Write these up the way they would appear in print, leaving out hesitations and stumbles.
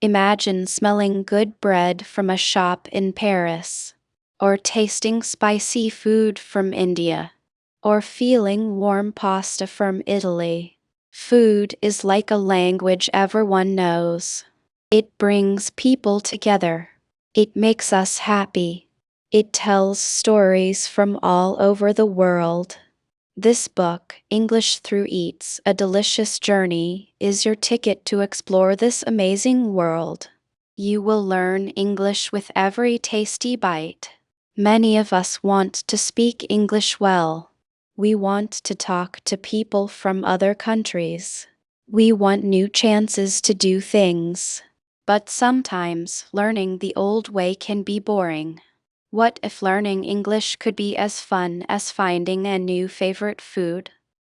Imagine smelling good bread from a shop in Paris, or tasting spicy food from India, or feeling warm pasta from Italy. Food is like a language everyone knows. It brings people together. It makes us happy. It tells stories from all over the world. This book, English Through Eats, A Delicious Journey, is your ticket to explore this amazing world. You will learn English with every tasty bite. Many of us want to speak English well. We want to talk to people from other countries. We want new chances to do things. But sometimes learning the old way can be boring. What if learning English could be as fun as finding a new favorite food?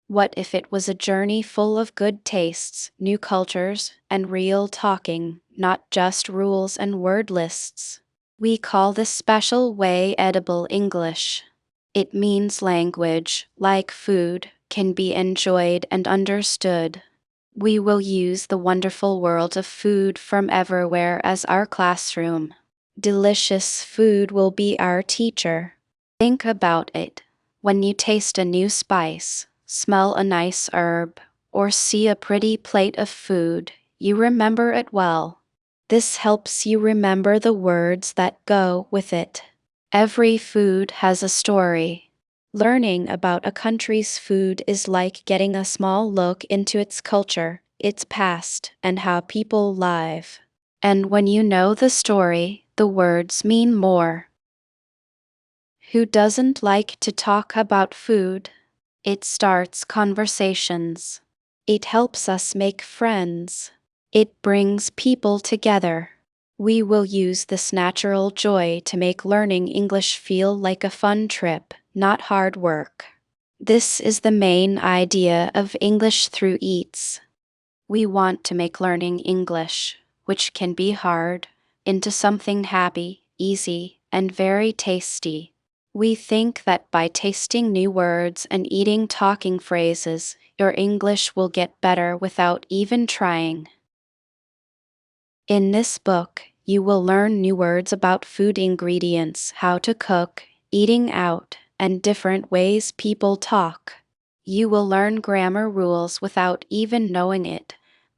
What if it was a journey full of good tastes, new cultures, and real talking, not just rules and word lists? We call this special way edible English. It means language, like food, can be enjoyed and understood. We will use the wonderful world of food from everywhere as our classroom. Delicious food will be our teacher. Think about it. When you taste a new spice, smell a nice herb, or see a pretty plate of food, you remember it well. This helps you remember the words that go with it. Every food has a story. Learning about a country's food is like getting a small look into its culture, its past, and how people live. And when you know the story, the words mean more. Who doesn't like to talk about food? It starts conversations. It helps us make friends. It brings people together. We will use this natural joy to make learning English feel like a fun trip, not hard work. This is the main idea of English Through Eats. We want to make learning English, which can be hard, into something happy, easy, and very tasty. We think that by tasting new words and eating talking phrases, your English will get better without even trying. In this book, you will learn new words about food ingredients, how to cook, eating out, and different ways people talk. You will learn grammar rules without even knowing it,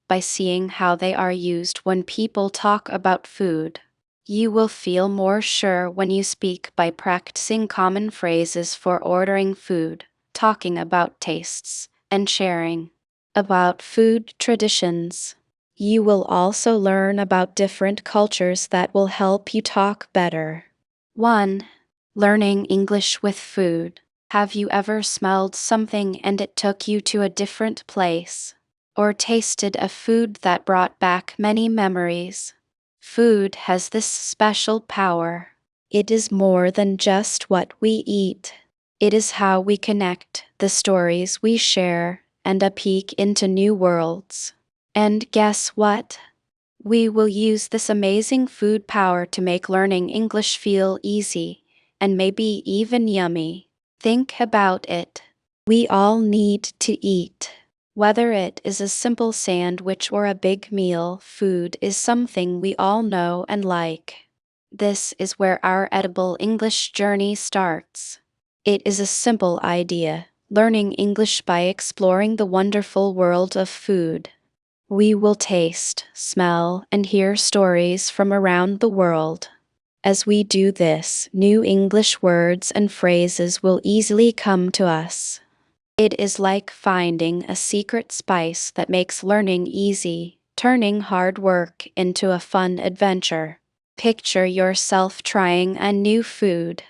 by seeing how they are used when people talk about food. You will feel more sure when you speak by practicing common phrases for ordering food, talking about tastes, and sharing about food traditions. You will also learn about different cultures that will help you talk better. 1. Learning English with food. Have you ever smelled something and it took you to a different place? Or tasted a food that brought back many memories? Food has this special power. It is more than just what we eat. It is how we connect, the stories we share, and a peek into new worlds. And guess what? We will use this amazing food power to make learning English feel easy, and maybe even yummy. Think about it. We all need to eat. Whether it is a simple sandwich or a big meal, food is something we all know and like. This is where our edible English journey starts. It is a simple idea, learning English by exploring the wonderful world of food. We will taste, smell, and hear stories from around the world. As we do this, new English words and phrases will easily come to us. It is like finding a secret spice that makes learning easy, turning hard work into a fun adventure. Picture yourself trying a new food.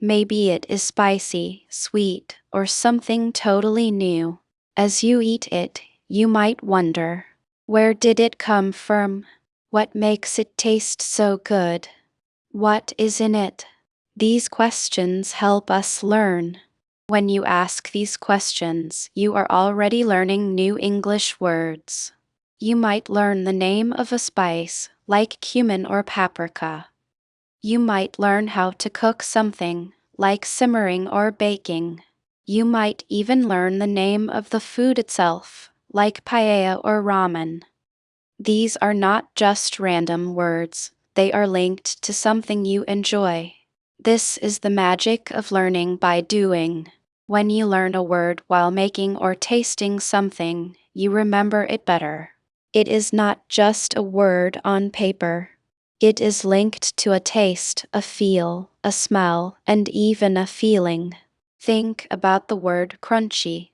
Maybe it is spicy, sweet, or something totally new. As you eat it, you might wonder, where did it come from? What makes it taste so good? What is in it? These questions help us learn. When you ask these questions, you are already learning new English words. You might learn the name of a spice, like cumin or paprika. You might learn how to cook something, like simmering or baking. You might even learn the name of the food itself, like paella or ramen. These are not just random words, they are linked to something you enjoy. This is the magic of learning by doing. When you learn a word while making or tasting something, you remember it better. It is not just a word on paper. It is linked to a taste, a feel, a smell, and even a feeling. Think about the word crunchy.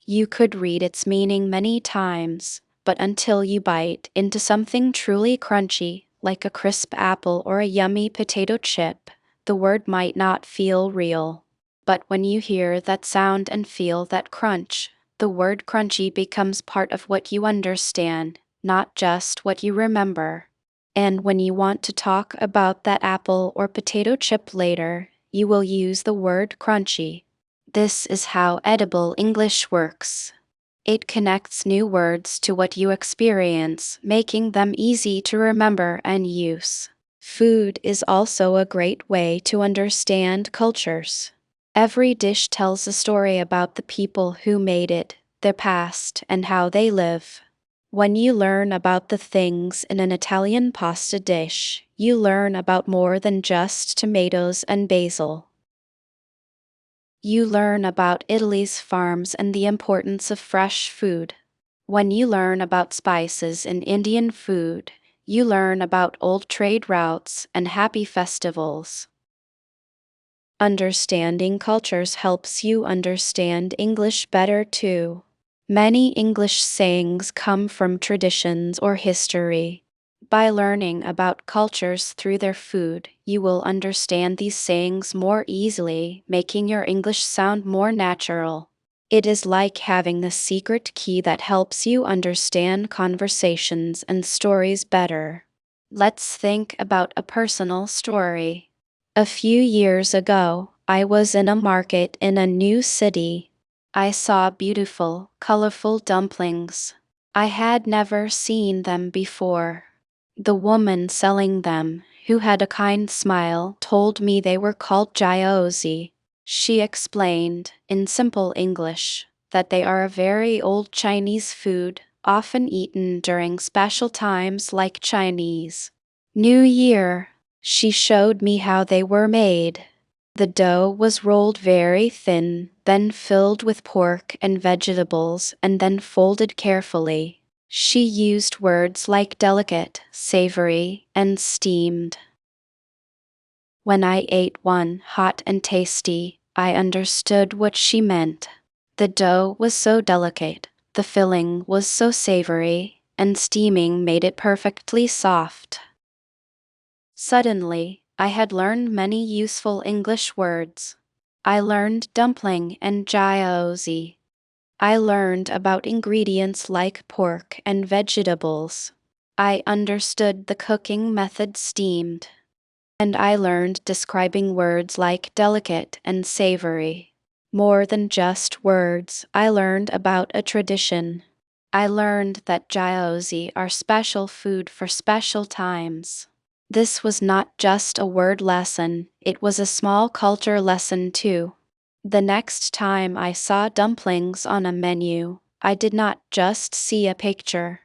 You could read its meaning many times, but until you bite into something truly crunchy, like a crisp apple or a yummy potato chip, the word might not feel real. But when you hear that sound and feel that crunch, the word crunchy becomes part of what you understand, not just what you remember. And when you want to talk about that apple or potato chip later, you will use the word crunchy. This is how edible English works. It connects new words to what you experience, making them easy to remember and use. Food is also a great way to understand cultures. Every dish tells a story about the people who made it, their past, and how they live. When you learn about the things in an Italian pasta dish, you learn about more than just tomatoes and basil. You learn about Italy's farms and the importance of fresh food. When you learn about spices in Indian food, you learn about old trade routes and happy festivals. Understanding cultures helps you understand English better too. Many English sayings come from traditions or history. By learning about cultures through their food, you will understand these sayings more easily, making your English sound more natural. It is like having the secret key that helps you understand conversations and stories better. Let's think about a personal story. A few years ago, I was in a market in a new city. I saw beautiful, colorful dumplings. I had never seen them before. The woman selling them, who had a kind smile, told me they were called gyozi. She explained, in simple English, that they are a very old Chinese food, often eaten during special times like Chinese New Year. She showed me how they were made. The dough was rolled very thin, then filled with pork and vegetables, and then folded carefully. She used words like delicate, savory, and steamed. When I ate one hot and tasty, I understood what she meant. The dough was so delicate, the filling was so savory, and steaming made it perfectly soft. Suddenly, I had learned many useful English words. I learned dumpling and gyozi. I learned about ingredients like pork and vegetables. I understood the cooking method steamed. And I learned describing words like delicate and savory. More than just words, I learned about a tradition. I learned that gyozi are special food for special times. This was not just a word lesson, it was a small culture lesson too. The next time I saw dumplings on a menu, I did not just see a picture.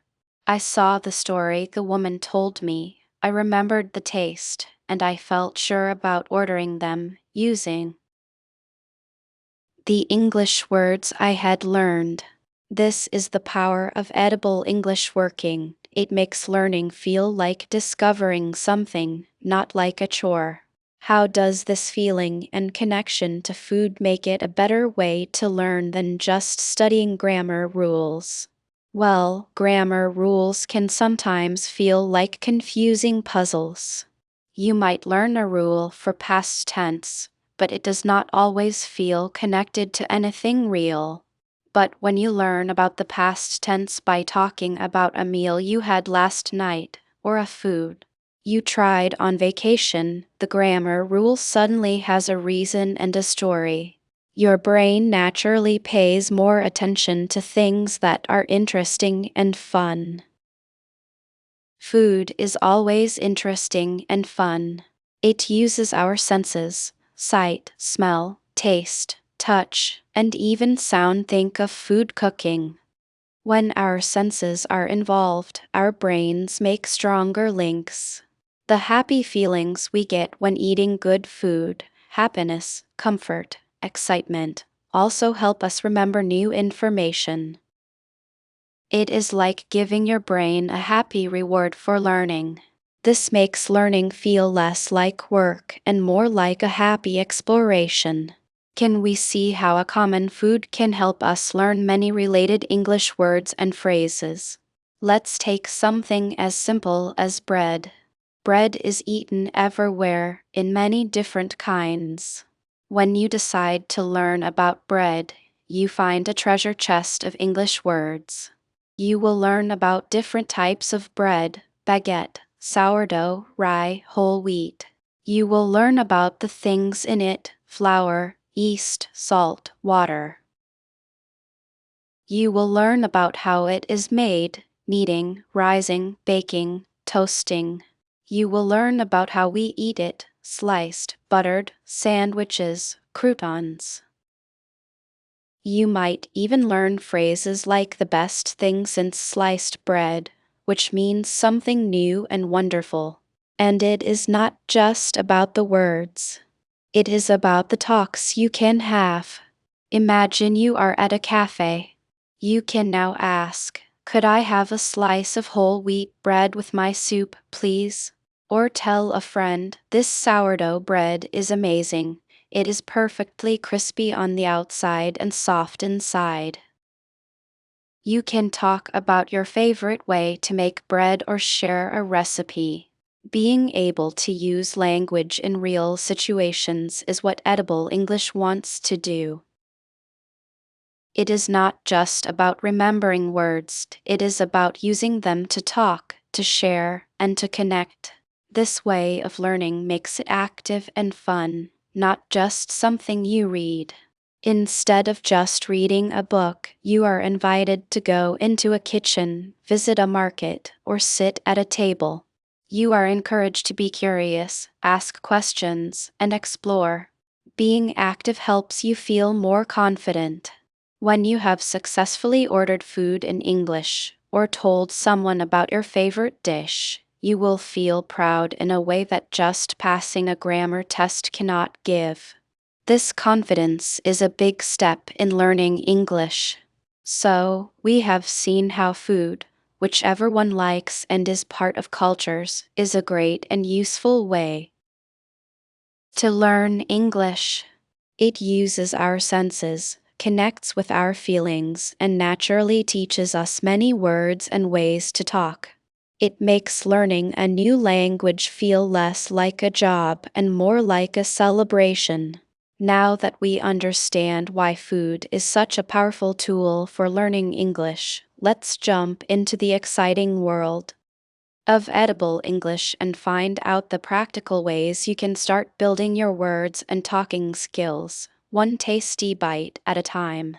I saw the story the woman told me, I remembered the taste, and I felt sure about ordering them, using the English words I had learned. This is the power of edible English working. It makes learning feel like discovering something, not like a chore. How does this feeling and connection to food make it a better way to learn than just studying grammar rules? Well, grammar rules can sometimes feel like confusing puzzles. You might learn a rule for past tense, but it does not always feel connected to anything real. But when you learn about the past tense by talking about a meal you had last night, or a food you tried on vacation, the grammar rule suddenly has a reason and a story. Your brain naturally pays more attention to things that are interesting and fun. Food is always interesting and fun. It uses our senses: sight, smell, taste, touch, and even sound. Think of food cooking. When our senses are involved, our brains make stronger links. The happy feelings we get when eating good food, happiness, comfort, excitement, also help us remember new information. It is like giving your brain a happy reward for learning. This makes learning feel less like work and more like a happy exploration. Can we see how a common food can help us learn many related English words and phrases? Let's take something as simple as bread. Bread is eaten everywhere in many different kinds. When you decide to learn about bread, you find a treasure chest of English words. You will learn about different types of bread: baguette, sourdough, rye, whole wheat. You will learn about the things in it: flour, yeast, salt, water. You will learn about how it is made: kneading, rising, baking, toasting. You will learn about how we eat it: sliced, buttered, sandwiches, croutons. You might even learn phrases like the best thing since sliced bread, which means something new and wonderful. And it is not just about the words. It is about the talks you can have. Imagine you are at a cafe. You can now ask, "Could I have a slice of whole wheat bread with my soup, please?" Or tell a friend, "This sourdough bread is amazing. It is perfectly crispy on the outside and soft inside." You can talk about your favorite way to make bread or share a recipe. Being able to use language in real situations is what Edible English wants to do. It is not just about remembering words, it is about using them to talk, to share, and to connect. This way of learning makes it active and fun, not just something you read. Instead of just reading a book, you are invited to go into a kitchen, visit a market, or sit at a table. You are encouraged to be curious, ask questions, and explore. Being active helps you feel more confident. When you have successfully ordered food in English or told someone about your favorite dish, you will feel proud in a way that just passing a grammar test cannot give. This confidence is a big step in learning English. So, we have seen how food, whichever one likes and is part of cultures, is a great and useful way to learn English. It uses our senses, connects with our feelings, and naturally teaches us many words and ways to talk. It makes learning a new language feel less like a job and more like a celebration. Now that we understand why food is such a powerful tool for learning English, let's jump into the exciting world of edible English and find out the practical ways you can start building your words and talking skills, one tasty bite at a time.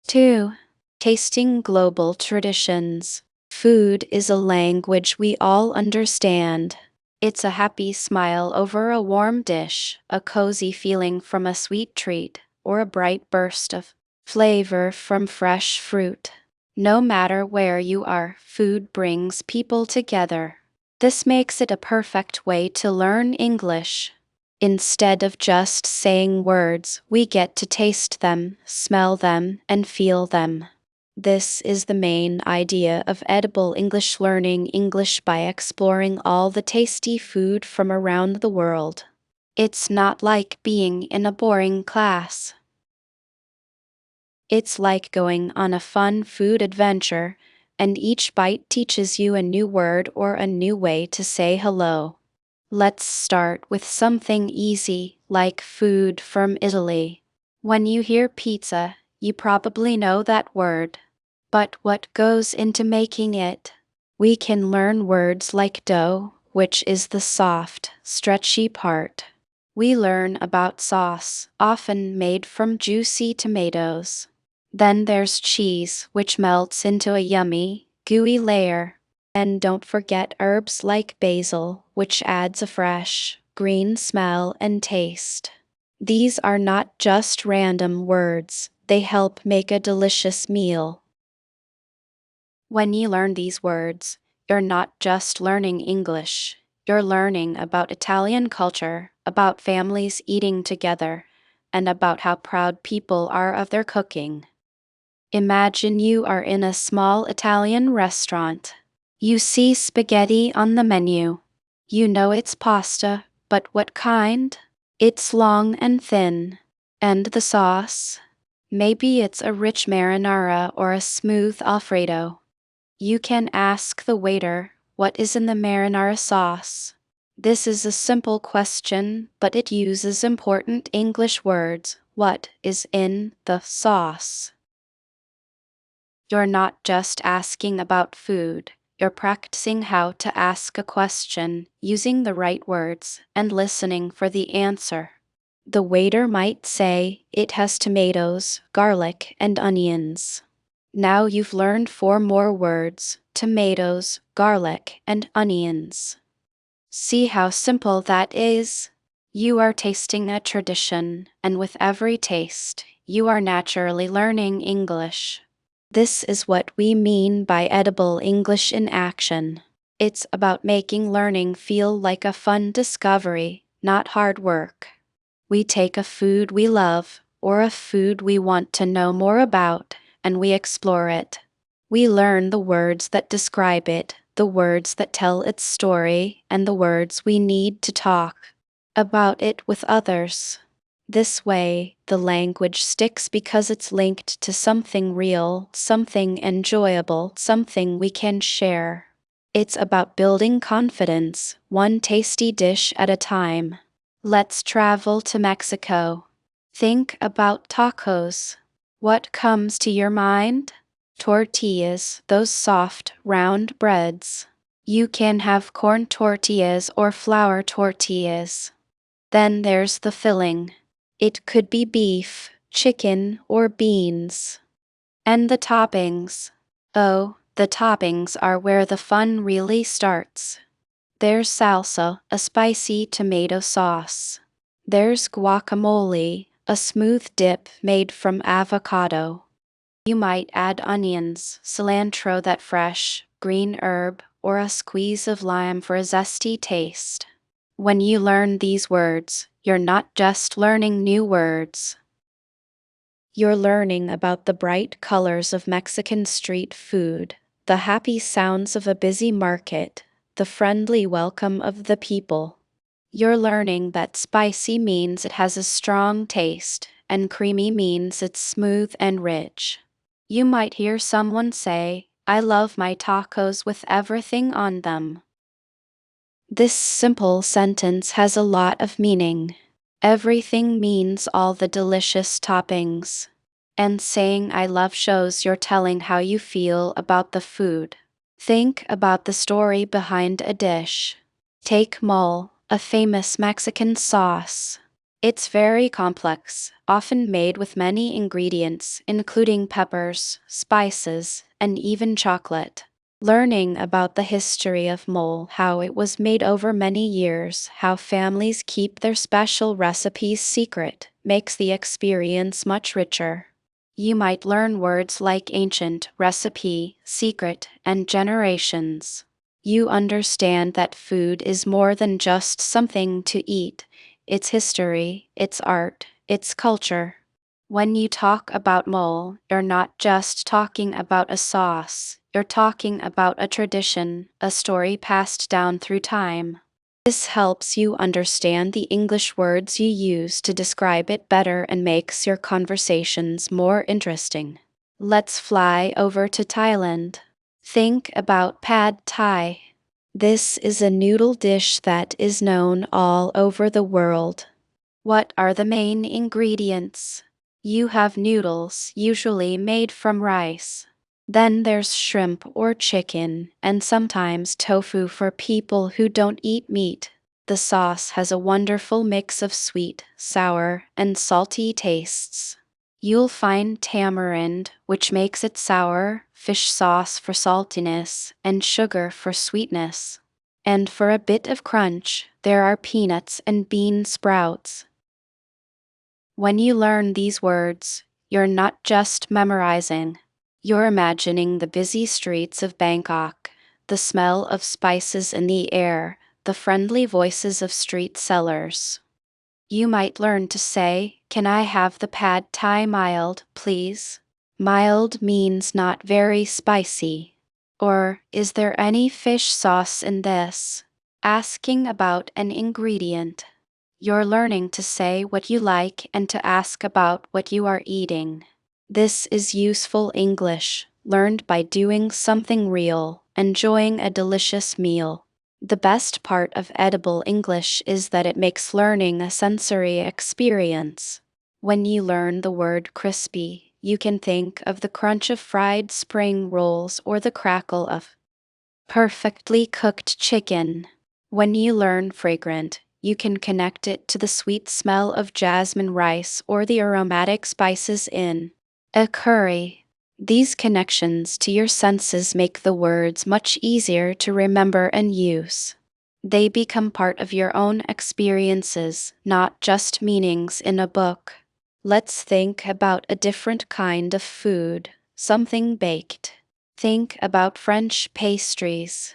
2. Tasting global traditions. Food is a language we all understand. It's a happy smile over a warm dish, a cozy feeling from a sweet treat, or a bright burst of flavor from fresh fruit. No matter where you are, food brings people together. This makes it a perfect way to learn English. Instead of just saying words, we get to taste them, smell them, and feel them. This is the main idea of edible English: learning English by exploring all the tasty food from around the world. It's not like being in a boring class. It's like going on a fun food adventure, and each bite teaches you a new word or a new way to say hello. Let's start with something easy, like food from Italy. When you hear pizza, you probably know that word. But what goes into making it? We can learn words like dough, which is the soft, stretchy part. We learn about sauce, often made from juicy tomatoes. Then there's cheese, which melts into a yummy, gooey layer. And don't forget herbs like basil, which adds a fresh, green smell and taste. These are not just random words, they help make a delicious meal. When you learn these words, you're not just learning English, you're learning about Italian culture, about families eating together, and about how proud people are of their cooking. Imagine you are in a small Italian restaurant. You see spaghetti on the menu. You know it's pasta, but what kind? It's long and thin. And the sauce? Maybe it's a rich marinara or a smooth Alfredo. You can ask the waiter, what is in the marinara sauce? This is a simple question, but it uses important English words. What is in the sauce? You're not just asking about food, you're practicing how to ask a question, using the right words, and listening for the answer. The waiter might say, it has tomatoes, garlic, and onions. Now you've learned four more words: tomatoes, garlic, and onions. See how simple that is? You are tasting a tradition, and with every taste, you are naturally learning English. This is what we mean by edible English in action. It's about making learning feel like a fun discovery, not hard work. We take a food we love, or a food we want to know more about, and we explore it. We learn the words that describe it, the words that tell its story, and the words we need to talk about it with others. This way, the language sticks because it's linked to something real, something enjoyable, something we can share. It's about building confidence, one tasty dish at a time. Let's travel to Mexico. Think about tacos. What comes to your mind? Tortillas, those soft, round breads. You can have corn tortillas or flour tortillas. Then there's the filling. It could be beef, chicken, or beans. And the toppings. Oh, the toppings are where the fun really starts. There's salsa, a spicy tomato sauce. There's guacamole, a smooth dip made from avocado. You might add onions, cilantro, that fresh, green herb, or a squeeze of lime for a zesty taste. When you learn these words, you're not just learning new words. You're learning about the bright colors of Mexican street food, the happy sounds of a busy market, the friendly welcome of the people. You're learning that spicy means it has a strong taste, and creamy means it's smooth and rich. You might hear someone say, I love my tacos with everything on them. This simple sentence has a lot of meaning. Everything means all the delicious toppings. And saying I love shows you're telling how you feel about the food. Think about the story behind a dish. Take mole, a famous Mexican sauce. It's very complex, often made with many ingredients, including peppers, spices, and even chocolate. Learning about the history of mole, how it was made over many years, how families keep their special recipes secret, makes the experience much richer. You might learn words like ancient, recipe, secret, and generations. You understand that food is more than just something to eat. It's history, it's art, it's culture. When you talk about mole, you're not just talking about a sauce, you're talking about a tradition, a story passed down through time. This helps you understand the English words you use to describe it better and makes your conversations more interesting. Let's fly over to Thailand. Think about pad thai. This is a noodle dish that is known all over the world. What are the main ingredients? You have noodles, usually made from rice. Then there's shrimp or chicken, and sometimes tofu for people who don't eat meat. The sauce has a wonderful mix of sweet, sour, and salty tastes. You'll find tamarind, which makes it sour, fish sauce for saltiness, and sugar for sweetness. And for a bit of crunch, there are peanuts and bean sprouts. When you learn these words, you're not just memorizing. You're imagining the busy streets of Bangkok, the smell of spices in the air, the friendly voices of street sellers. You might learn to say, "Can I have the pad thai mild, please?" Mild means not very spicy. Or, "Is there any fish sauce in this?" Asking about an ingredient. You're learning to say what you like and to ask about what you are eating. This is useful English, learned by doing something real, enjoying a delicious meal. The best part of edible English is that it makes learning a sensory experience. When you learn the word crispy, you can think of the crunch of fried spring rolls or the crackle of perfectly cooked chicken. When you learn fragrant, you can connect it to the sweet smell of jasmine rice or the aromatic spices in a curry. These connections to your senses make the words much easier to remember and use. They become part of your own experiences, not just meanings in a book. Let's think about a different kind of food, something baked. Think about French pastries.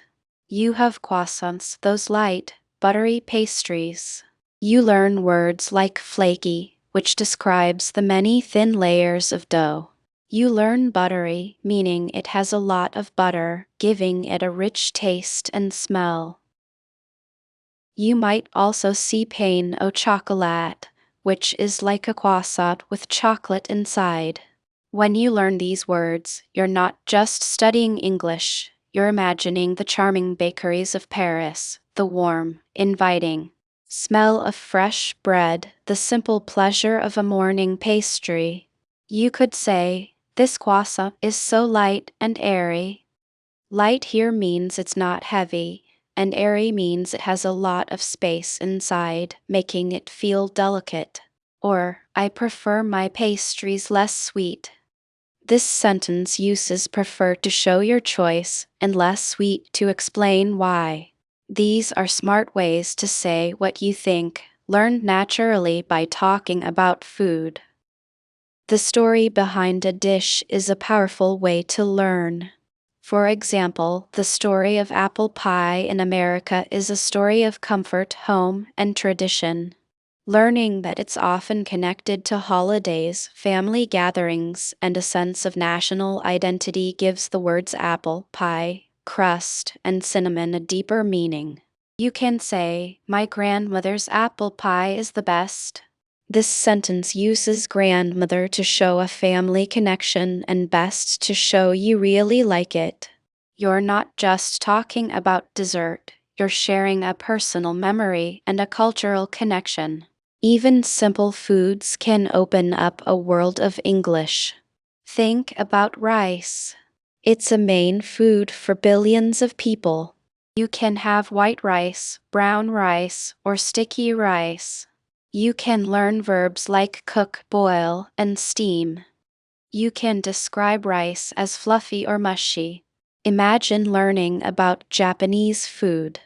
You have croissants, those light, buttery pastries. You learn words like flaky, which describes the many thin layers of dough. You learn buttery, meaning it has a lot of butter, giving it a rich taste and smell. You might also see pain au chocolat, which is like a croissant with chocolate inside. When you learn these words, you're not just studying English, you're imagining the charming bakeries of Paris, the warm, inviting smell of fresh bread, the simple pleasure of a morning pastry. You could say, "This croissant is so light and airy." Light here means it's not heavy, and airy means it has a lot of space inside, making it feel delicate. Or, "I prefer my pastries less sweet." This sentence uses prefer to show your choice and less sweet to explain why. These are smart ways to say what you think, learned naturally by talking about food. The story behind a dish is a powerful way to learn. For example, the story of apple pie in America is a story of comfort, home, and tradition. Learning that it's often connected to holidays, family gatherings, and a sense of national identity gives the words apple, pie, crust, and cinnamon a deeper meaning. You can say, "My grandmother's apple pie is the best." This sentence uses grandmother to show a family connection and best to show you really like it. You're not just talking about dessert, you're sharing a personal memory and a cultural connection. Even simple foods can open up a world of English. Think about rice. It's a main food for billions of people. You can have white rice, brown rice, or sticky rice. You can learn verbs like cook, boil, and steam. You can describe rice as fluffy or mushy. Imagine learning about Japanese food.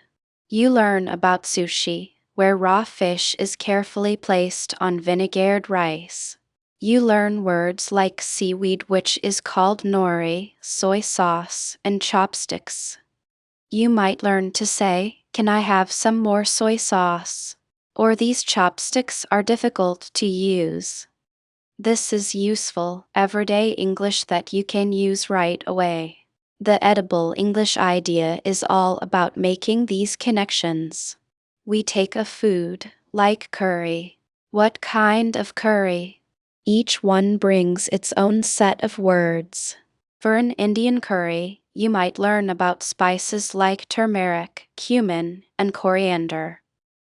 You learn about sushi, where raw fish is carefully placed on vinegared rice. You learn words like seaweed, which is called nori, soy sauce, and chopsticks. You might learn to say, "Can I have some more soy sauce?" Or, "These chopsticks are difficult to use." This is useful, everyday English that you can use right away. The edible English idea is all about making these connections. We take a food, like curry. What kind of curry? Each one brings its own set of words. For an Indian curry, you might learn about spices like turmeric, cumin, and coriander.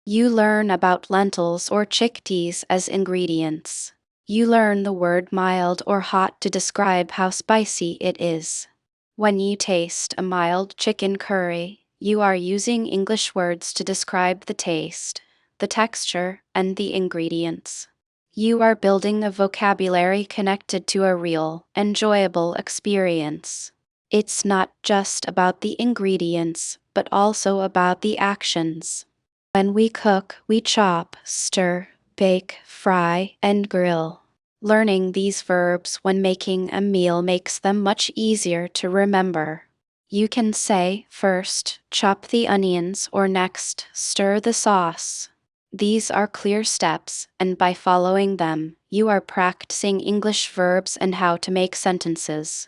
You learn about lentils or chickpeas as ingredients. You learn the word mild or hot to describe how spicy it is. When you taste a mild chicken curry, you are using English words to describe the taste, the texture, and the ingredients. You are building a vocabulary connected to a real, enjoyable experience. It's not just about the ingredients, but also about the actions. When we cook, we chop, stir, bake, fry, and grill. Learning these verbs when making a meal makes them much easier to remember. You can say, first, chop the onions, or next, stir the sauce. These are clear steps, and by following them, you are practicing English verbs and how to make sentences.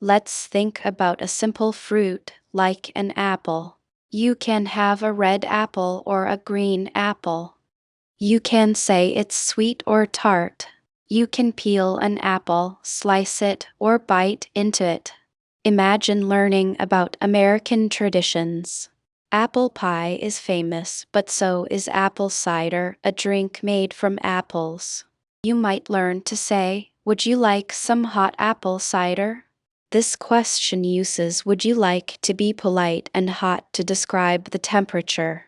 Let's think about a simple fruit, like an apple. You can have a red apple or a green apple. You can say it's sweet or tart. You can peel an apple, slice it, or bite into it. Imagine learning about American traditions. Apple pie is famous, but so is apple cider, a drink made from apples. You might learn to say, "Would you like some hot apple cider?" This question uses "would you like" to be polite and "hot" to describe the temperature.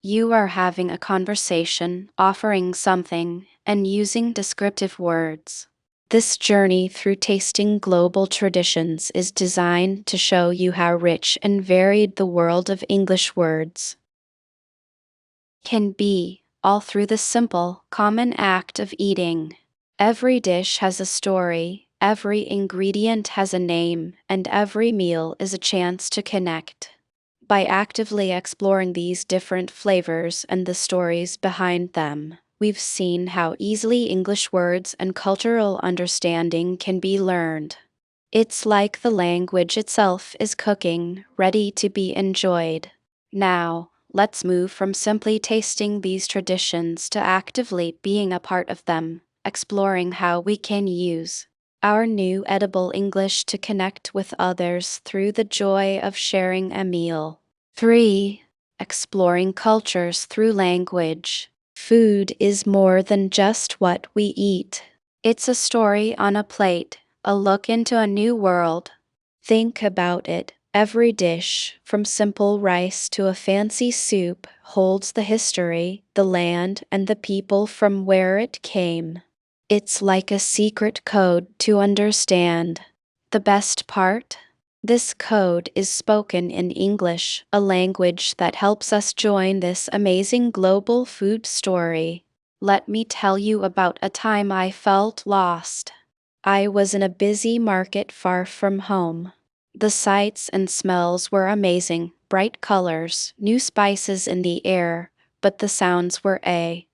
You are having a conversation, offering something, and using descriptive words. This journey through tasting global traditions is designed to show you how rich and varied the world of English words can be, all through the simple, common act of eating. Every dish has a story, every ingredient has a name, and every meal is a chance to connect. By actively exploring these different flavors and the stories behind them, we've seen how easily English words and cultural understanding can be learned. It's like the language itself is cooking, ready to be enjoyed. Now, let's move from simply tasting these traditions to actively being a part of them, exploring how we can use our new edible English to connect with others through the joy of sharing a meal. 3. Exploring cultures through language. Food is more than just what we eat. It's a story on a plate, a look into a new world. Think about it. Every dish, from simple rice to a fancy soup, holds the history, the land, and the people from where it came. It's like a secret code to understand. The best part? This code is spoken in English, a language that helps us join this amazing global food story. Let me tell you about a time I felt lost. I was in a busy market far from home. The sights and smells were amazing, bright colors, new spices in the air, but the sounds were a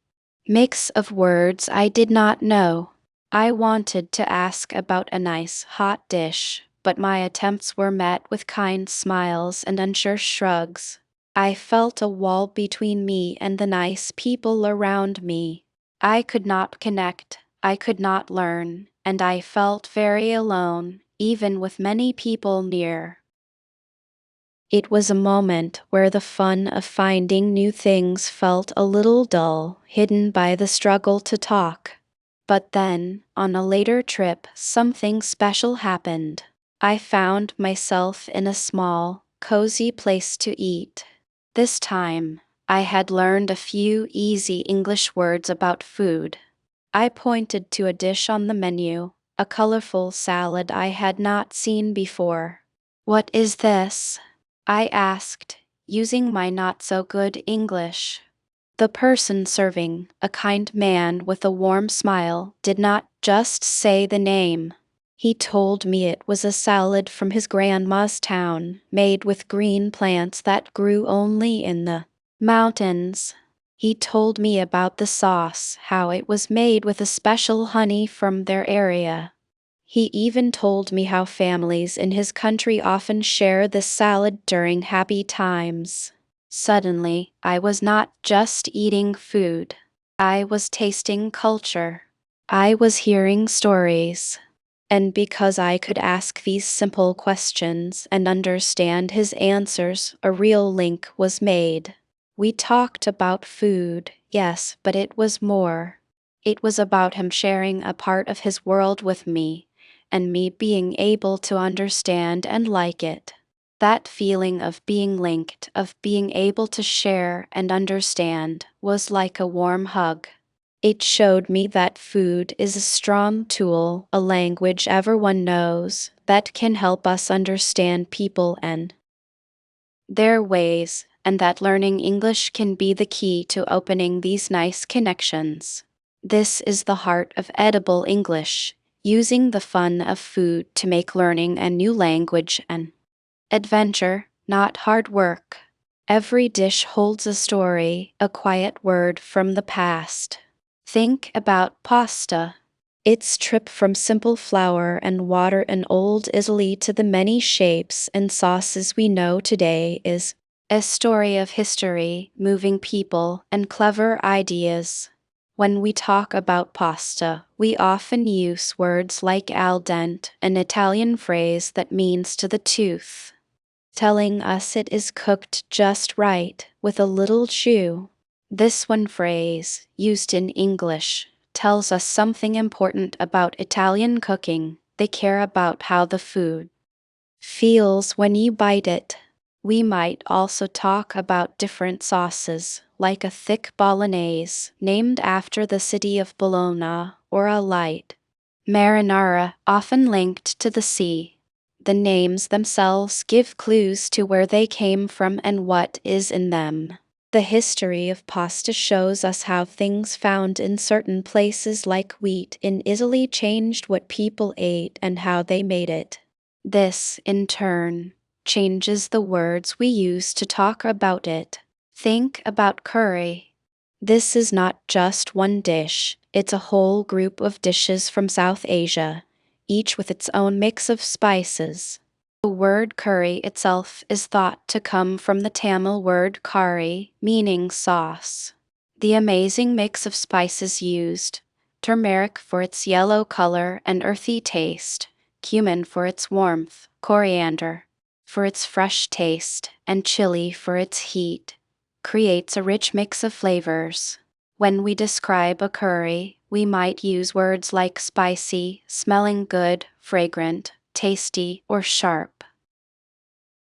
mix of words I did not know. I wanted to ask about a nice, hot dish, but my attempts were met with kind smiles and unsure shrugs. I felt a wall between me and the nice people around me. I could not connect, I could not learn, and I felt very alone, even with many people near. It was a moment where the fun of finding new things felt a little dull, hidden by the struggle to talk. But then, on a later trip, something special happened. I found myself in a small, cozy place to eat. This time, I had learned a few easy English words about food. I pointed to a dish on the menu, a colorful salad I had not seen before. "What is this?" I asked, using my not-so-good English. The person serving, a kind man with a warm smile, did not just say the name. He told me it was a salad from his grandma's town, made with green plants that grew only in the mountains. He told me about the sauce, how it was made with a special honey from their area. He even told me how families in his country often share this salad during happy times. Suddenly, I was not just eating food. I was tasting culture. I was hearing stories. And because I could ask these simple questions and understand his answers, a real link was made. We talked about food, yes, but it was more. It was about him sharing a part of his world with me, and me being able to understand and like it. That feeling of being linked, of being able to share and understand, was like a warm hug. It showed me that food is a strong tool, a language everyone knows, that can help us understand people and their ways, and that learning English can be the key to opening these nice connections. This is the heart of edible English, using the fun of food to make learning a new language an adventure, not hard work. Every dish holds a story, a quiet word from the past. Think about pasta. Its trip from simple flour and water in old Italy to the many shapes and sauces we know today is a story of history, moving people, and clever ideas. When we talk about pasta, we often use words like al dente, an Italian phrase that means to the tooth, telling us it is cooked just right, with a little chew. This one phrase, used in English, tells us something important about Italian cooking. They care about how the food feels when you bite it. We might also talk about different sauces, like a thick bolognese, named after the city of Bologna, or a light marinara, often linked to the sea. The names themselves give clues to where they came from and what is in them. The history of pasta shows us how things found in certain places like wheat in Italy changed what people ate and how they made it. This, in turn, changes the words we use to talk about it. Think about curry. This is not just one dish, it's a whole group of dishes from South Asia, each with its own mix of spices. The word curry itself is thought to come from the Tamil word kari, meaning sauce. The amazing mix of spices used: turmeric for its yellow color and earthy taste, cumin for its warmth, coriander for its fresh taste, and chili for its heat, creates a rich mix of flavors. When we describe a curry, we might use words like spicy, smelling good, fragrant, tasty, or sharp.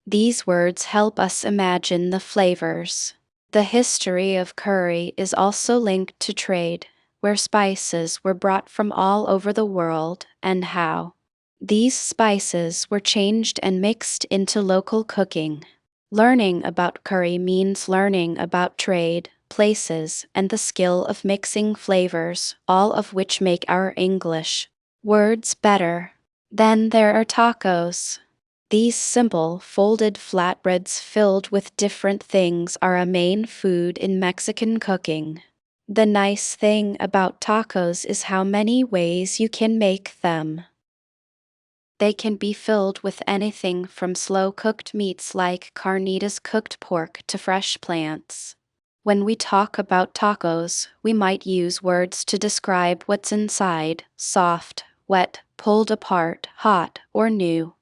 These words help us imagine the flavors. The history of curry is also linked to trade, where spices were brought from all over the world, and how these spices were changed and mixed into local cooking. Learning about curry means learning about trade, places, and the skill of mixing flavors, all of which make our English words better. Then there are tacos. These simple, folded flatbreads filled with different things are a main food in Mexican cooking. The nice thing about tacos is how many ways you can make them. They can be filled with anything from slow-cooked meats like carnitas cooked pork to fresh plants. When we talk about tacos, we might use words to describe what's inside: soft, wet, pulled apart, hot, or new.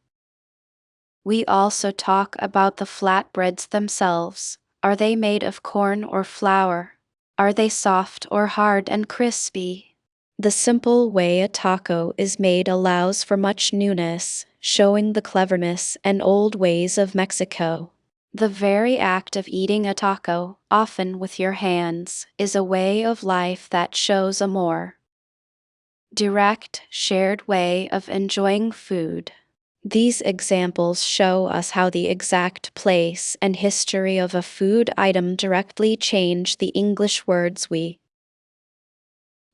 We also talk about the flatbreads themselves. Are they made of corn or flour? Are they soft or hard and crispy? The simple way a taco is made allows for much newness, showing the cleverness and old ways of Mexico. The very act of eating a taco, often with your hands, is a way of life that shows a more direct, shared way of enjoying food. These examples show us how the exact place and history of a food item directly change the English words we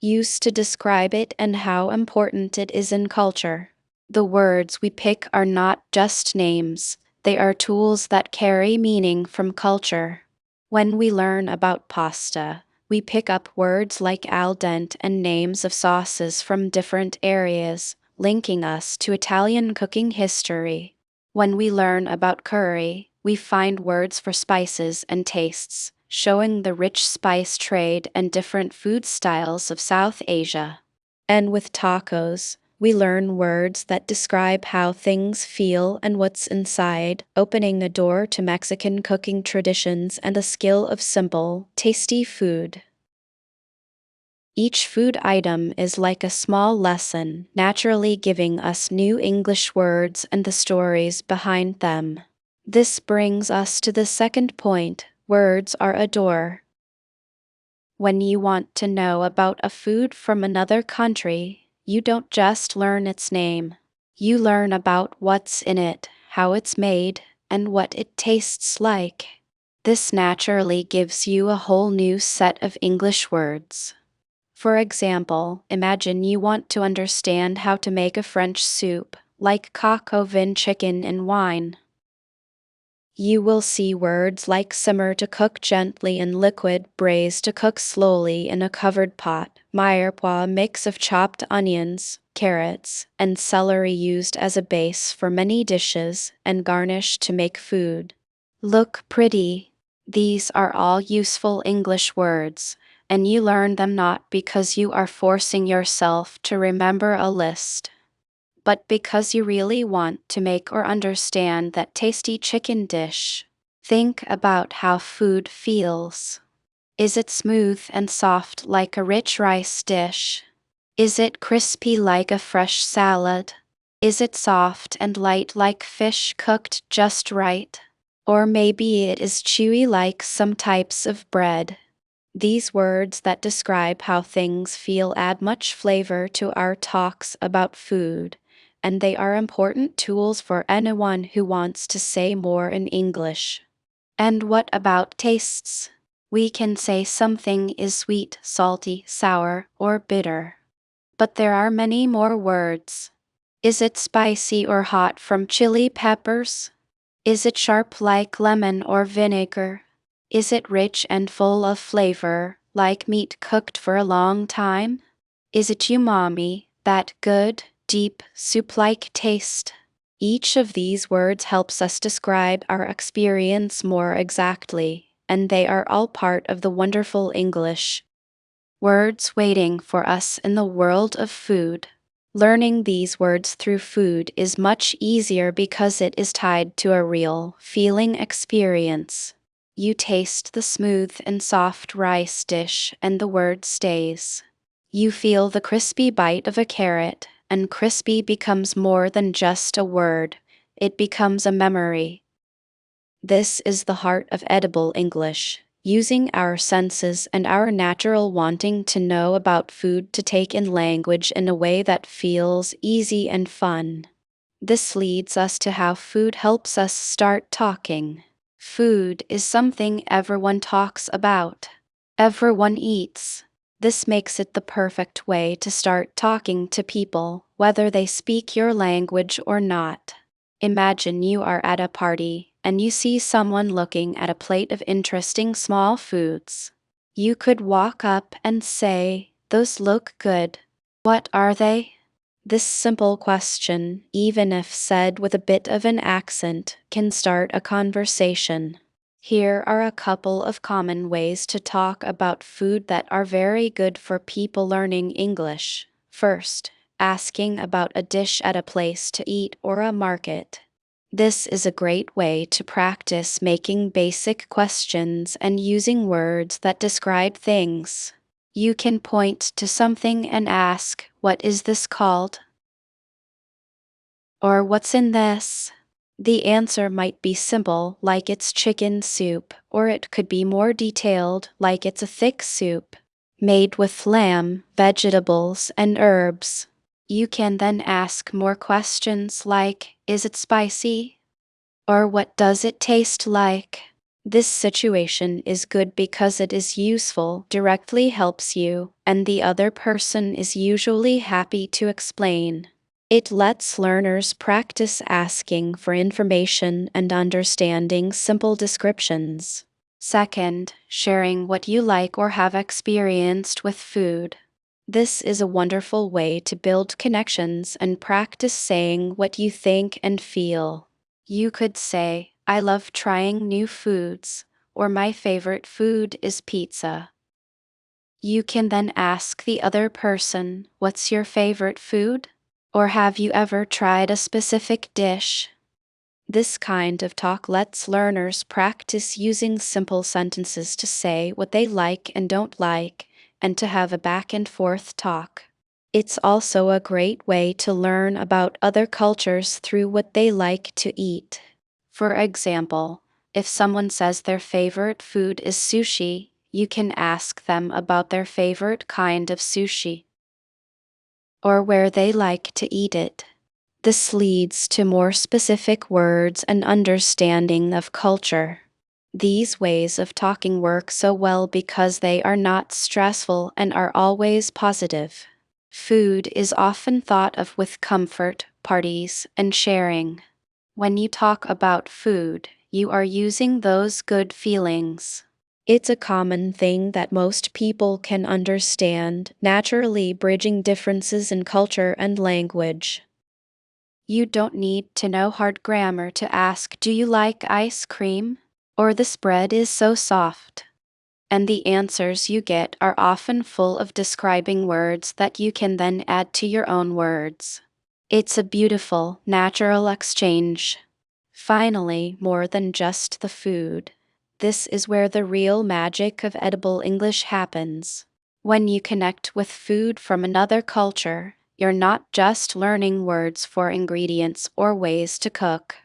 use to describe it and how important it is in culture. The words we pick are not just names, they are tools that carry meaning from culture. When we learn about pasta, we pick up words like al dente and names of sauces from different areas, linking us to Italian cooking history. When we learn about curry, we find words for spices and tastes, showing the rich spice trade and different food styles of South Asia. And with tacos, we learn words that describe how things feel and what's inside, opening a door to Mexican cooking traditions and the skill of simple, tasty food. Each food item is like a small lesson, naturally giving us new English words and the stories behind them. This brings us to the second point: words are a door. When you want to know about a food from another country, you don't just learn its name. You learn about what's in it, how it's made, and what it tastes like. This naturally gives you a whole new set of English words. For example, imagine you want to understand how to make a French soup, like coq au vin chicken and wine. You will see words like simmer to cook gently in liquid, braise to cook slowly in a covered pot, mirepoix, a mix of chopped onions, carrots, and celery used as a base for many dishes, and garnish to make food look pretty. These are all useful English words, and you learn them not because you are forcing yourself to remember a list, but because you really want to make or understand that tasty chicken dish. Think about how food feels. Is it smooth and soft like a rich rice dish? Is it crispy like a fresh salad? Is it soft and light like fish cooked just right? Or maybe it is chewy like some types of bread. These words that describe how things feel add much flavor to our talks about food, and they are important tools for anyone who wants to say more in English. And what about tastes? We can say something is sweet, salty, sour, or bitter. But there are many more words. Is it spicy or hot from chili peppers? Is it sharp like lemon or vinegar? Is it rich and full of flavor, like meat cooked for a long time? Is it umami, that good, deep, soup-like taste? Each of these words helps us describe our experience more exactly, and they are all part of the wonderful English words waiting for us in the world of food. Learning these words through food is much easier because it is tied to a real, feeling experience. You taste the smooth and soft rice dish and the word stays. You feel the crispy bite of a carrot, and crispy becomes more than just a word, it becomes a memory. This is the heart of edible English, using our senses and our natural wanting to know about food to take in language in a way that feels easy and fun. This leads us to how food helps us start talking. Food is something everyone talks about. Everyone eats. This makes it the perfect way to start talking to people, whether they speak your language or not. Imagine you are at a party, and you see someone looking at a plate of interesting small foods. You could walk up and say, "Those look good. What are they?" This simple question, even if said with a bit of an accent, can start a conversation. Here are a couple of common ways to talk about food that are very good for people learning English. First, asking about a dish at a place to eat or a market. This is a great way to practice making basic questions and using words that describe things. You can point to something and ask, "What is this called?" Or "What's in this?" The answer might be simple, like it's chicken soup, or it could be more detailed, like it's a thick soup made with lamb, vegetables, and herbs. You can then ask more questions like, "Is it spicy?" Or "What does it taste like?" This situation is good because it is useful, directly helps you, and the other person is usually happy to explain. It lets learners practice asking for information and understanding simple descriptions. Second, sharing what you like or have experienced with food. This is a wonderful way to build connections and practice saying what you think and feel. You could say, "I love trying new foods," or "My favorite food is pizza." You can then ask the other person, "What's your favorite food?" Or "Have you ever tried a specific dish?" This kind of talk lets learners practice using simple sentences to say what they like and don't like, and to have a back and forth talk. It's also a great way to learn about other cultures through what they like to eat. For example, if someone says their favorite food is sushi, you can ask them about their favorite kind of sushi, or where they like to eat it. This leads to more specific words and understanding of culture. These ways of talking work so well because they are not stressful and are always positive. Food is often thought of with comfort, parties, and sharing. When you talk about food, you are using those good feelings. It's a common thing that most people can understand, naturally bridging differences in culture and language. You don't need to know hard grammar to ask, "Do you like ice cream?" Or "This bread is so soft." And the answers you get are often full of describing words that you can then add to your own words. It's a beautiful, natural exchange. Finally, more than just the food. This is where the real magic of edible English happens. When you connect with food from another culture, you're not just learning words for ingredients or ways to cook.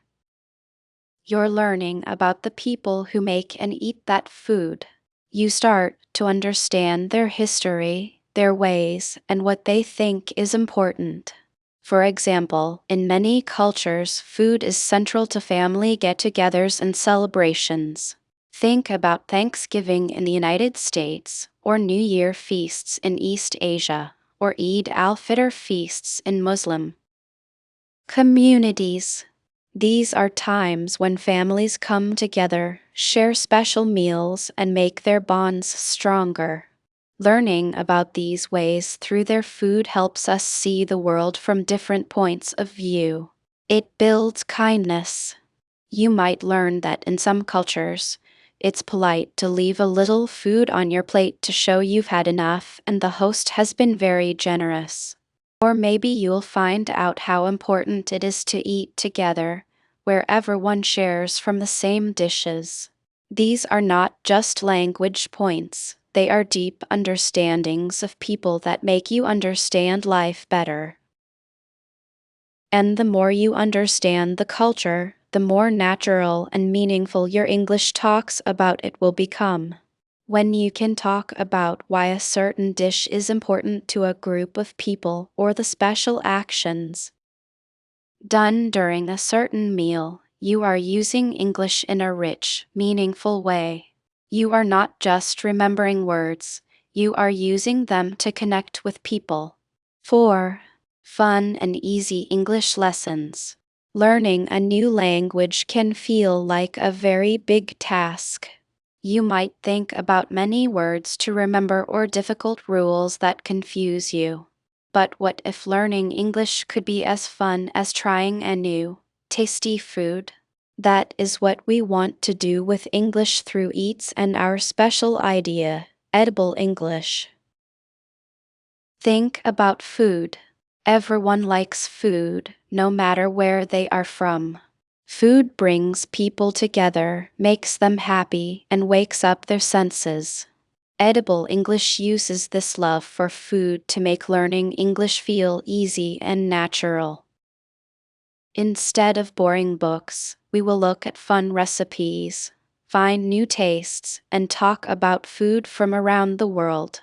You're learning about the people who make and eat that food. You start to understand their history, their ways, and what they think is important. For example, in many cultures, food is central to family get-togethers and celebrations. Think about Thanksgiving in the United States, or New Year feasts in East Asia, or Eid al-Fitr feasts in Muslim communities. These are times when families come together, share special meals, and make their bonds stronger. Learning about these ways through their food helps us see the world from different points of view. It builds kindness. You might learn that in some cultures, it's polite to leave a little food on your plate to show you've had enough and the host has been very generous. Or maybe you'll find out how important it is to eat together, where everyone shares from the same dishes. These are not just language points, they are deep understandings of people that make you understand life better. And the more you understand the culture, the more natural and meaningful your English talks about it will become. When you can talk about why a certain dish is important to a group of people or the special actions done during a certain meal, you are using English in a rich, meaningful way. You are not just remembering words, you are using them to connect with people. 4. Fun and easy English lessons. Learning a new language can feel like a very big task. You might think about many words to remember or difficult rules that confuse you. But what if learning English could be as fun as trying a new, tasty food? That is what we want to do with English through Eats and our special idea, Edible English. Think about food. Everyone likes food, no matter where they are from. Food brings people together, makes them happy, and wakes up their senses. Edible English uses this love for food to make learning English feel easy and natural. Instead of boring books, we will look at fun recipes, find new tastes, and talk about food from around the world.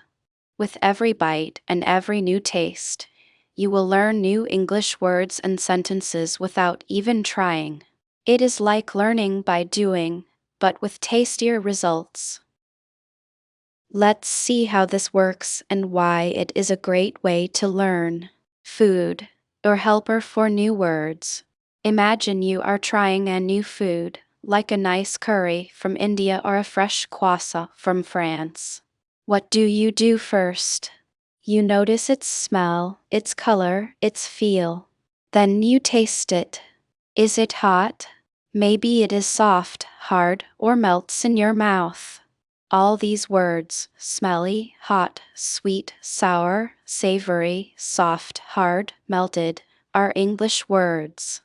With every bite and every new taste, you will learn new English words and sentences without even trying. It is like learning by doing, but with tastier results. Let's see how this works and why it is a great way to learn. Food, or helper for new words. Imagine you are trying a new food, like a nice curry from India or a fresh croissant from France. What do you do first? You notice its smell, its color, its feel. Then you taste it. Is it hot? Maybe it is soft, hard, or melts in your mouth. All these words, smelly, hot, sweet, sour, savory, soft, hard, melted, are English words.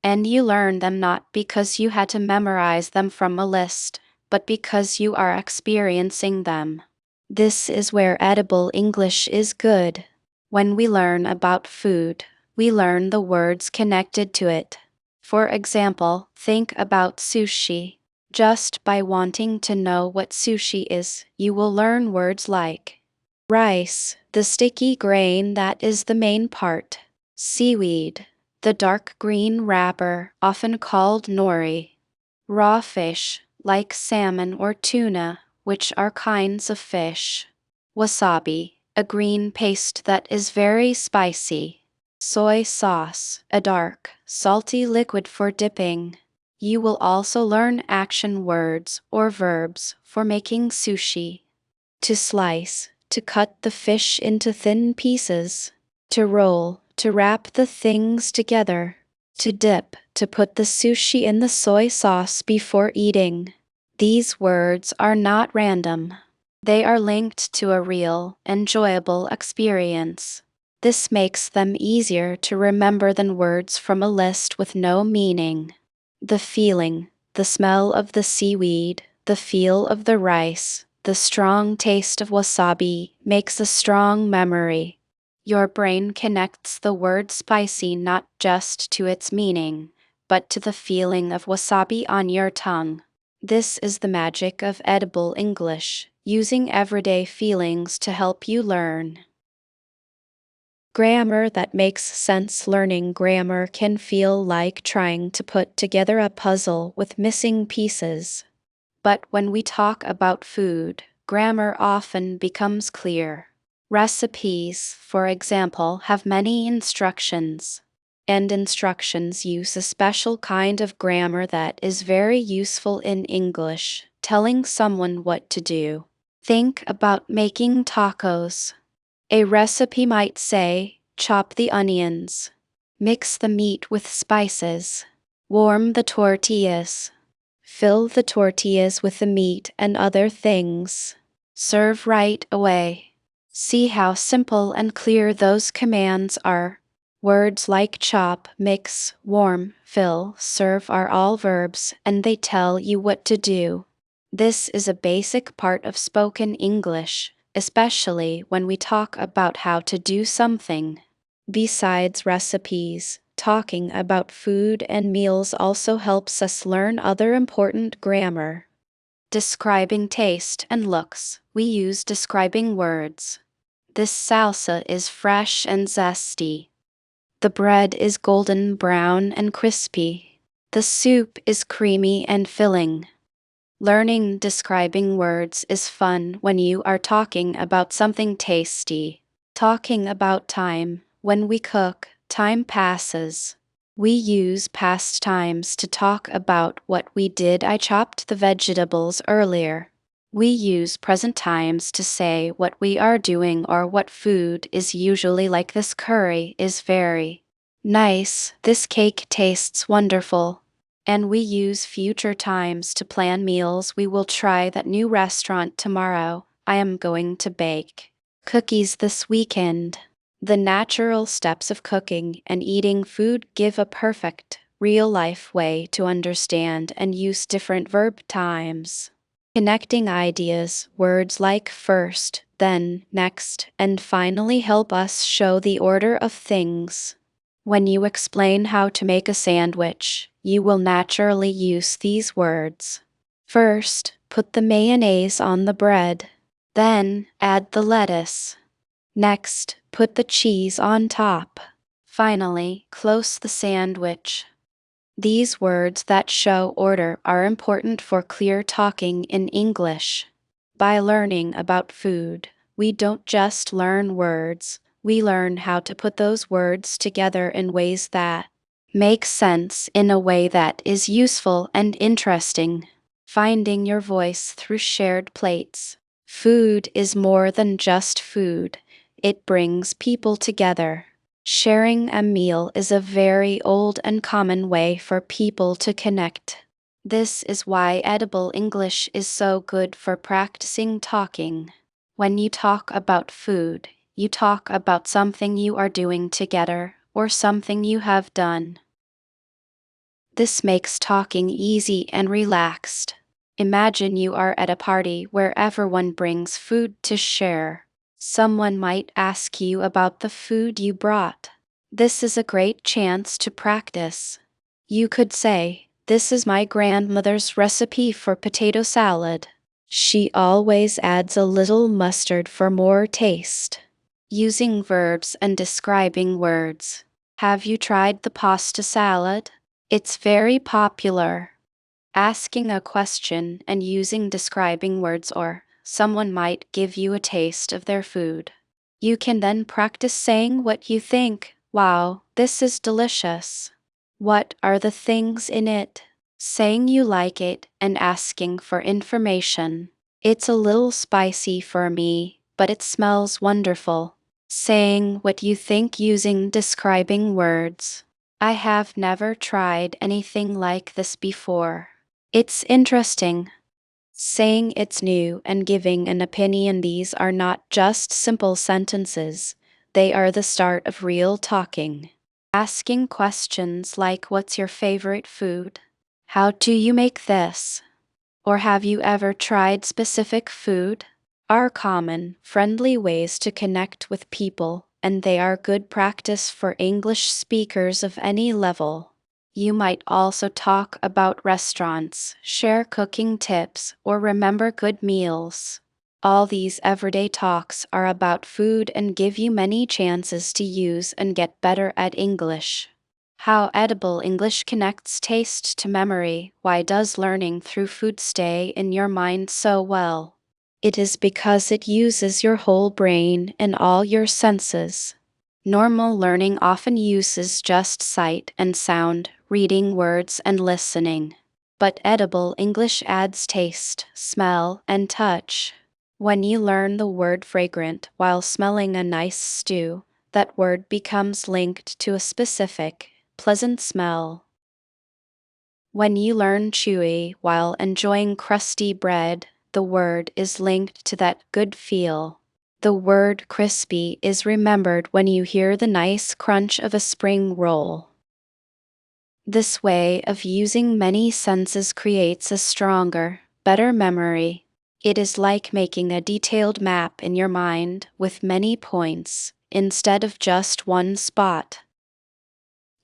And you learn them not because you had to memorize them from a list, but because you are experiencing them. This is where edible English is good. When we learn about food, we learn the words connected to it. For example, think about sushi. Just by wanting to know what sushi is, you will learn words like rice, the sticky grain that is the main part; seaweed, the dark green wrapper, often called nori; raw fish, like salmon or tuna, which are kinds of fish. Wasabi, a green paste that is very spicy. Soy sauce, a dark, salty liquid for dipping. You will also learn action words or verbs for making sushi. To slice, to cut the fish into thin pieces. To roll, to wrap the things together. To dip, to put the sushi in the soy sauce before eating. These words are not random. They are linked to a real, enjoyable experience. This makes them easier to remember than words from a list with no meaning. The feeling, the smell of the seaweed, the feel of the rice, the strong taste of wasabi makes a strong memory. Your brain connects the word spicy not just to its meaning, but to the feeling of wasabi on your tongue. This is the magic of edible English, using everyday feelings to help you learn. Grammar that makes sense. Learning grammar can feel like trying to put together a puzzle with missing pieces. But when we talk about food, grammar often becomes clear. Recipes, for example, have many instructions, and instructions use a special kind of grammar that is very useful in English, telling someone what to do. Think about making tacos. A recipe might say, chop the onions, mix the meat with spices, warm the tortillas, fill the tortillas with the meat and other things, serve right away. See how simple and clear those commands are. Words like chop, mix, warm, fill, serve are all verbs, and they tell you what to do. This is a basic part of spoken English, especially when we talk about how to do something. Besides recipes, talking about food and meals also helps us learn other important grammar. Describing taste and looks, we use describing words. This salsa is fresh and zesty. The bread is golden brown and crispy. The soup is creamy and filling. Learning describing words is fun when you are talking about something tasty. Talking about time, when we cook, time passes. We use past times to talk about what we did. I chopped the vegetables earlier. We use present times to say what we are doing or what food is usually like. This curry is very nice. This cake tastes wonderful. And we use future times to plan meals. We will try that new restaurant tomorrow. I am going to bake cookies this weekend. The natural steps of cooking and eating food give a perfect, real-life way to understand and use different verb times. Connecting ideas, words like first, then, next, and finally help us show the order of things. When you explain how to make a sandwich, you will naturally use these words. First, put the mayonnaise on the bread. Then, add the lettuce. Next, put the cheese on top. Finally, close the sandwich. These words that show order are important for clear talking in English. By learning about food, we don't just learn words, we learn how to put those words together in ways that make sense, in a way that is useful and interesting. Finding your voice through shared plates. Food is more than just food, it brings people together. Sharing a meal is a very old and common way for people to connect. This is why edible English is so good for practicing talking. When you talk about food, you talk about something you are doing together or something you have done. This makes talking easy and relaxed. Imagine you are at a party where everyone brings food to share. Someone might ask you about the food you brought. This is a great chance to practice. You could say, "This is my grandmother's recipe for potato salad. She always adds a little mustard for more taste." Using verbs and describing words. Have you tried the pasta salad? It's very popular. Asking a question and using describing words, or someone might give you a taste of their food. You can then practice saying what you think. Wow, this is delicious. What are the things in it? Saying you like it and asking for information. It's a little spicy for me, but it smells wonderful. Saying what you think using describing words. I have never tried anything like this before. It's interesting. Saying it's new and giving an opinion, these are not just simple sentences, they are the start of real talking. Asking questions like, what's your favorite food? How do you make this? Or have you ever tried specific food? Are common, friendly ways to connect with people, and they are good practice for English speakers of any level. You might also talk about restaurants, share cooking tips, or remember good meals. All these everyday talks are about food and give you many chances to use and get better at English. How edible English connects taste to memory. Why does learning through food stay in your mind so well? It is because it uses your whole brain and all your senses. Normal learning often uses just sight and sound, reading words and listening. But edible English adds taste, smell, and touch. When you learn the word fragrant while smelling a nice stew, that word becomes linked to a specific, pleasant smell. When you learn chewy while enjoying crusty bread, the word is linked to that good feel. The word crispy is remembered when you hear the nice crunch of a spring roll. This way of using many senses creates a stronger, better memory. It is like making a detailed map in your mind with many points, instead of just one spot.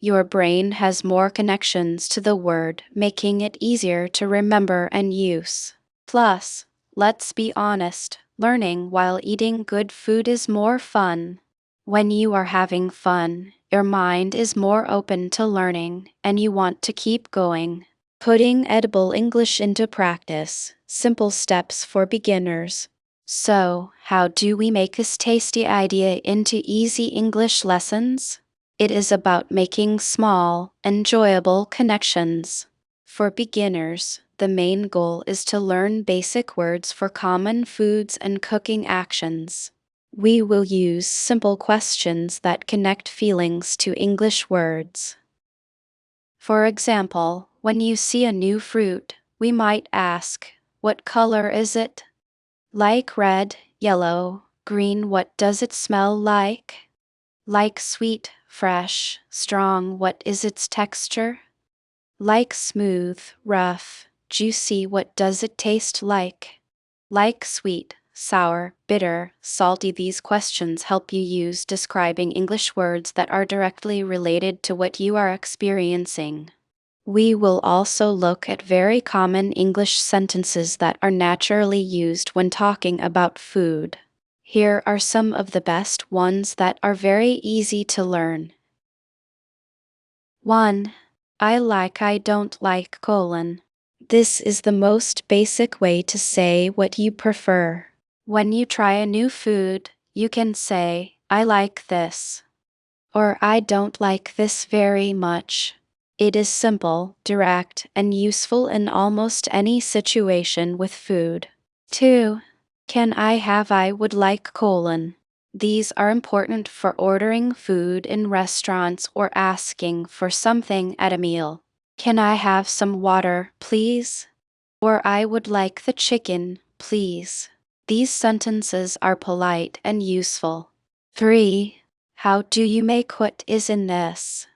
Your brain has more connections to the word, making it easier to remember and use. Plus, let's be honest, learning while eating good food is more fun. When you are having fun, your mind is more open to learning, and you want to keep going. Putting edible English into practice, simple steps for beginners. So, how do we make this tasty idea into easy English lessons? It is about making small, enjoyable connections. For beginners, the main goal is to learn basic words for common foods and cooking actions. We will use simple questions that connect feelings to English words. For example, when you see a new fruit, we might ask, what color is it? Like red, yellow, green. What does it smell like? Like sweet, fresh, strong. What is its texture? Like smooth, rough, juicy. What does it taste like? Like sweet, sour, bitter, salty. These questions help you use describing English words that are directly related to what you are experiencing. We will also look at very common English sentences that are naturally used when talking about food. Here are some of the best ones that are very easy to learn. 1. I don't like, colon. This is the most basic way to say what you prefer. When you try a new food, you can say, I like this, or I don't like this very much. It is simple, direct, and useful in almost any situation with food. 2. I would like, colon. These are important for ordering food in restaurants or asking for something at a meal. Can I have some water, please? Or I would like the chicken, please. These sentences are polite and useful. 3. How do you make what is in this?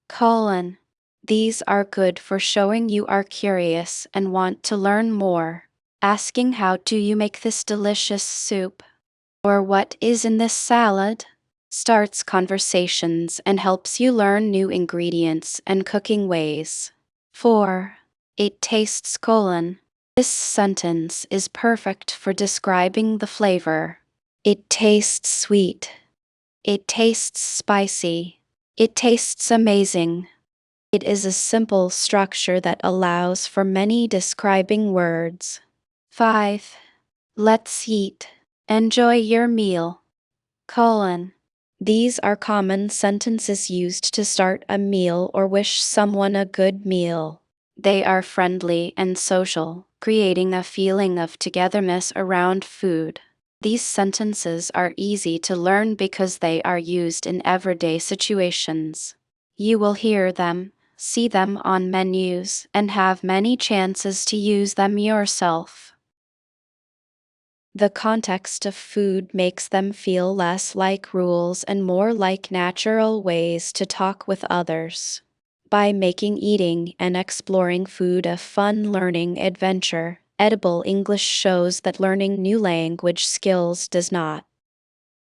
Colon. These are good for showing you are curious and want to learn more. Asking how do you make this delicious soup? Or what is in this salad? Starts conversations and helps you learn new ingredients and cooking ways. 4. It tastes, colon. This sentence is perfect for describing the flavor. It tastes sweet. It tastes spicy. It tastes amazing. It is a simple structure that allows for many describing words. 5. Let's eat. Enjoy your meal. Colon. These are common sentences used to start a meal or wish someone a good meal. They are friendly and social, creating a feeling of togetherness around food. These sentences are easy to learn because they are used in everyday situations. You will hear them, see them on menus, and have many chances to use them yourself. The context of food makes them feel less like rules and more like natural ways to talk with others. By making eating and exploring food a fun learning adventure, Edible English shows that learning new language skills does not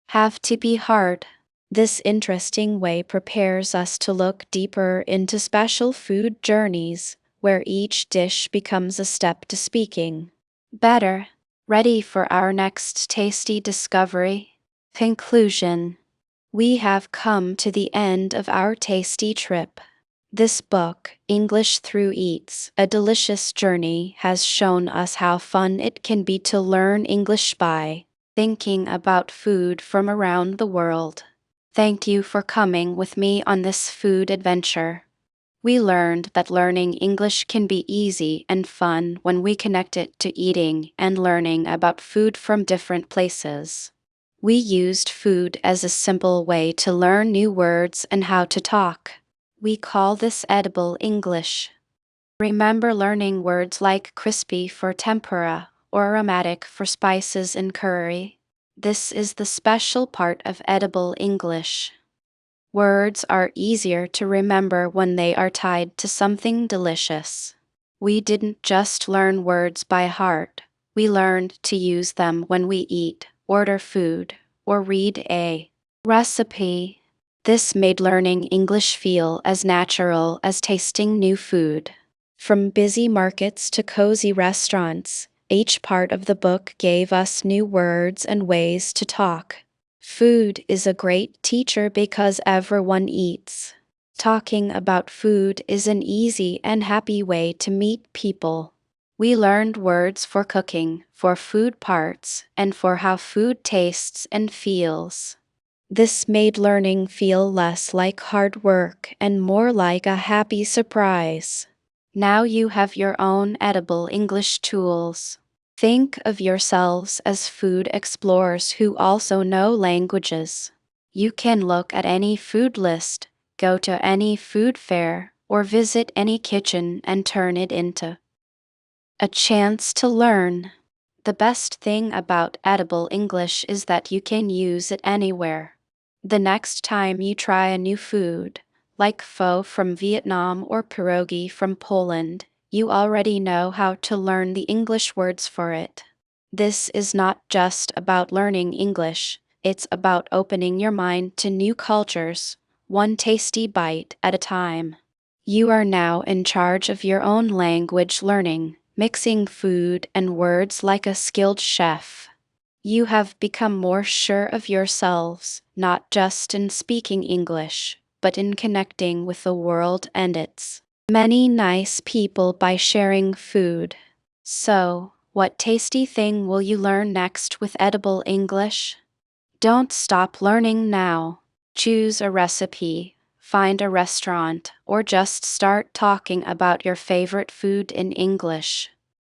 have to be hard. This interesting way prepares us to look deeper into special food journeys, where each dish becomes a step to speaking better. Ready for our next tasty discovery? Conclusion. We have come to the end of our tasty trip. This book, English Through Eats, A Delicious Journey, has shown us how fun it can be to learn English by thinking about food from around the world. Thank you for coming with me on this food adventure. We learned that learning English can be easy and fun when we connect it to eating and learning about food from different places. We used food as a simple way to learn new words and how to talk. We call this edible English. Remember learning words like crispy for tempura or aromatic for spices in curry? This is the special part of edible English. Words are easier to remember when they are tied to something delicious. We didn't just learn words by heart, we learned to use them when we eat, order food, or read a recipe. This made learning English feel as natural as tasting new food. From busy markets to cozy restaurants, each part of the book gave us new words and ways to talk. Food is a great teacher because everyone eats. Talking about food is an easy and happy way to meet people. We learned words for cooking, for food parts, and for how food tastes and feels. This made learning feel less like hard work and more like a happy surprise. Now you have your own edible English tools. Think of yourselves as food explorers who also know languages. You can look at any food list, go to any food fair, or visit any kitchen and turn it into a chance to learn. The best thing about edible English is that you can use it anywhere. The next time you try a new food, like pho from Vietnam or pierogi from Poland, you already know how to learn the English words for it. This is not just about learning English, it's about opening your mind to new cultures, one tasty bite at a time. You are now in charge of your own language learning, mixing food and words like a skilled chef. You have become more sure of yourselves, not just in speaking English, but in connecting with the world and its many nice people by sharing food. So, what tasty thing will you learn next with Edible English? Don't stop learning now. Choose a recipe, find a restaurant, or just start talking about your favorite food in English.